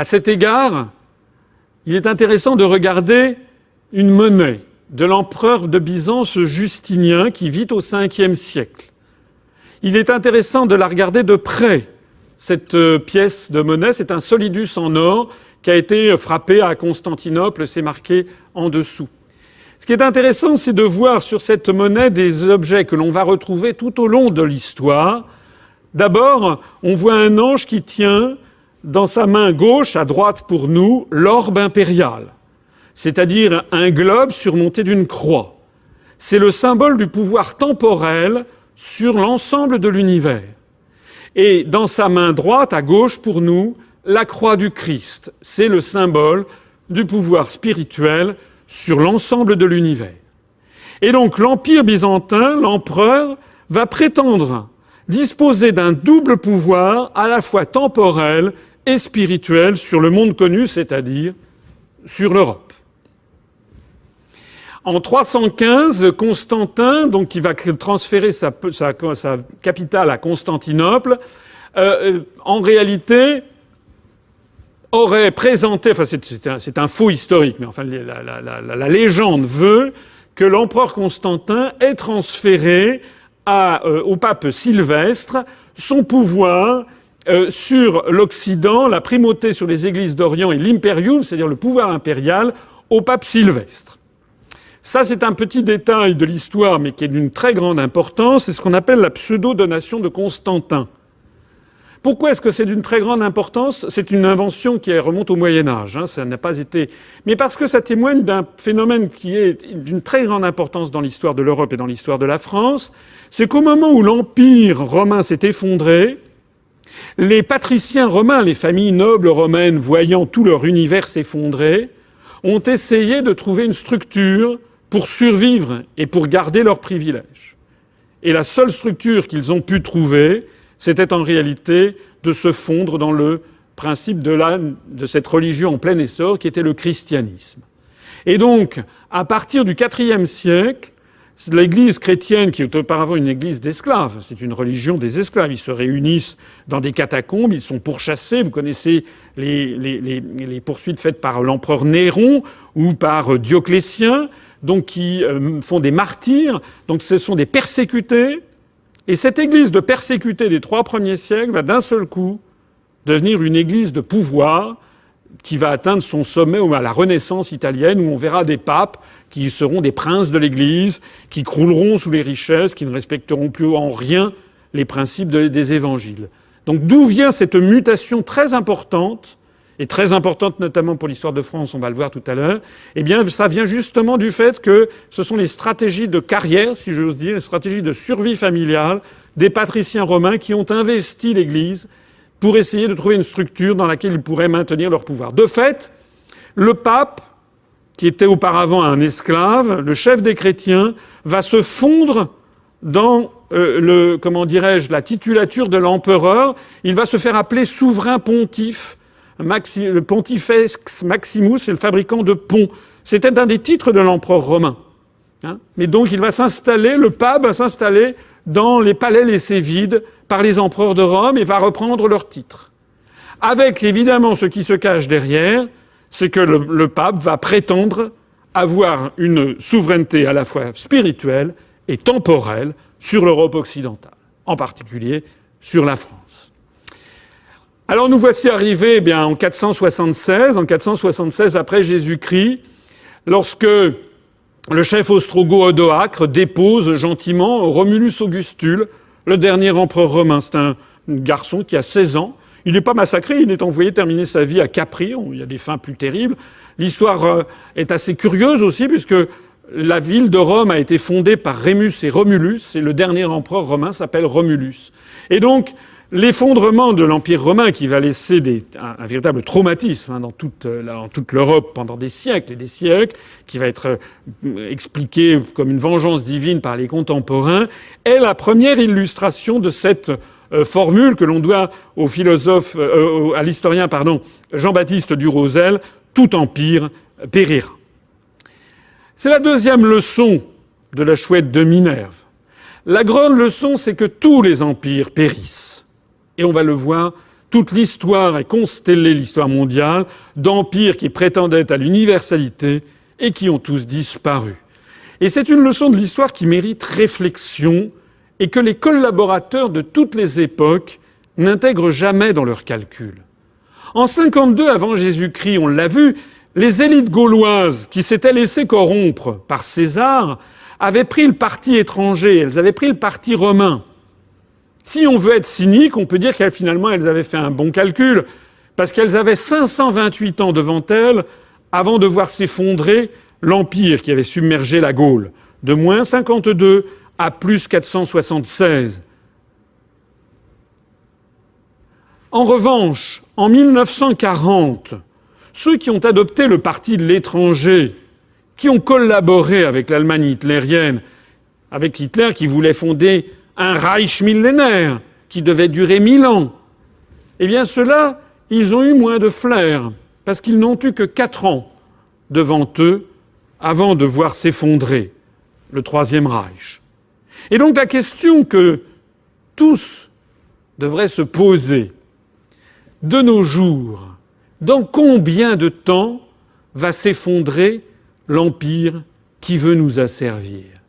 À cet égard, il est intéressant de regarder une monnaie de l'empereur de Byzance Justinien qui vit au 5e siècle. Il est intéressant de la regarder de près. Cette pièce de monnaie, c'est un solidus en or qui a été frappé à Constantinople, c'est marqué en dessous. Ce qui est intéressant, c'est de voir sur cette monnaie des objets que l'on va retrouver tout au long de l'histoire. D'abord, on voit un ange qui tient dans sa main gauche, à droite pour nous, l'orbe impérial, c'est-à-dire un globe surmonté d'une croix. C'est le symbole du pouvoir temporel sur l'ensemble de l'univers. Et dans sa main droite, à gauche pour nous, la croix du Christ. C'est le symbole du pouvoir spirituel sur l'ensemble de l'univers. Et donc l'Empire byzantin, l'empereur, va prétendre disposer d'un double pouvoir à la fois temporel et spirituel sur le monde connu, c'est-à-dire sur l'Europe. En 315, Constantin, donc qui va transférer sa capitale à Constantinople, en réalité aurait présenté, enfin c'est un faux historique, mais enfin la légende veut que l'empereur Constantin ait transféré au pape Sylvestre son pouvoir sur l'Occident, la primauté sur les églises d'Orient et l'imperium, c'est-à-dire le pouvoir impérial, au pape Sylvestre. Ça, c'est un petit détail de l'histoire, mais qui est d'une très grande importance. C'est ce qu'on appelle la pseudo-donation de Constantin. Pourquoi est-ce que c'est d'une très grande importance ? C'est une invention qui remonte au Moyen-Âge. Ça n'a pas été... Mais parce que ça témoigne d'un phénomène qui est d'une très grande importance dans l'histoire de l'Europe et dans l'histoire de la France. C'est qu'au moment où l'Empire romain s'est effondré, les patriciens romains, les familles nobles romaines, voyant tout leur univers s'effondrer, ont essayé de trouver une structure pour survivre et pour garder leurs privilèges. Et la seule structure qu'ils ont pu trouver, c'était en réalité de se fondre dans le principe de cette religion en plein essor qui était le christianisme. Et donc, à partir du IVe siècle, l'Église chrétienne, qui est auparavant une église d'esclaves, c'est une religion des esclaves, ils se réunissent dans des catacombes, ils sont pourchassés, vous connaissez les poursuites faites par l'empereur Néron ou par Dioclétien, donc qui font des martyrs, donc ce sont des persécutés. Et cette église de persécutés des 3 premiers siècles va d'un seul coup devenir une église de pouvoir qui va atteindre son sommet à la Renaissance italienne, où on verra des papes qui seront des princes de l'Église, qui crouleront sous les richesses, qui ne respecteront plus en rien les principes des évangiles. Donc d'où vient cette mutation très importante, et très importante notamment pour l'histoire de France, on va le voir tout à l'heure, eh bien ça vient justement du fait que ce sont les stratégies de carrière, si j'ose dire, les stratégies de survie familiale des patriciens romains qui ont investi l'Église pour essayer de trouver une structure dans laquelle ils pourraient maintenir leur pouvoir. De fait, le pape, qui était auparavant un esclave, le chef des chrétiens, va se fondre dans la titulature de l'empereur. Il va se faire appeler souverain pontife. Le Pontifex Maximus, c'est le fabricant de ponts. C'était un des titres de l'empereur romain. Mais donc il va s'installer, le pape va s'installer dans les palais laissés vides par les empereurs de Rome et va reprendre leur titre. Avec évidemment ce qui se cache derrière, c'est que le pape va prétendre avoir une souveraineté à la fois spirituelle et temporelle sur l'Europe occidentale, en particulier sur la France. Alors nous voici arrivés en 476 après Jésus-Christ, lorsque le chef ostrogoth Odoacre dépose gentiment Romulus Augustule, le dernier empereur romain. C'est un garçon qui a 16 ans. Il n'est pas massacré, il est envoyé terminer sa vie à Capri. Il y a des fins plus terribles. L'histoire est assez curieuse aussi, puisque la ville de Rome a été fondée par Rémus et Romulus, et le dernier empereur romain s'appelle Romulus. Et donc, l'effondrement de l'Empire romain, qui va laisser un véritable traumatisme dans toute l'Europe pendant des siècles et des siècles, qui va être expliqué comme une vengeance divine par les contemporains, est la première illustration de cette formule que l'on doit au philosophe, à l'historien, Jean-Baptiste du Rosel, « Tout empire périra ». C'est la deuxième leçon de la chouette de Minerve. La grande leçon, c'est que tous les empires périssent. Et on va le voir toute l'histoire est constellée, l'histoire mondiale, d'empires qui prétendaient à l'universalité et qui ont tous disparu. Et c'est une leçon de l'histoire qui mérite réflexion et que les collaborateurs de toutes les époques n'intègrent jamais dans leurs calculs. En 52 avant Jésus-Christ, on l'a vu, les élites gauloises qui s'étaient laissées corrompre par César avaient pris le parti étranger, elles avaient pris le parti romain. Si on veut être cynique, on peut dire qu'elles finalement elles avaient fait un bon calcul, parce qu'elles avaient 528 ans devant elles avant de voir s'effondrer l'Empire qui avait submergé la Gaule, de moins 52 à plus 476. En revanche, en 1940, ceux qui ont adopté le parti de l'étranger, qui ont collaboré avec l'Allemagne hitlérienne, avec Hitler qui voulait fonder un Reich millénaire qui devait durer 1000 ans, eh bien ceux-là, ils ont eu moins de flair, parce qu'ils n'ont eu que 4 ans devant eux avant de voir s'effondrer le Troisième Reich. Et donc la question que tous devraient se poser de nos jours, dans combien de temps va s'effondrer l'empire qui veut nous asservir ?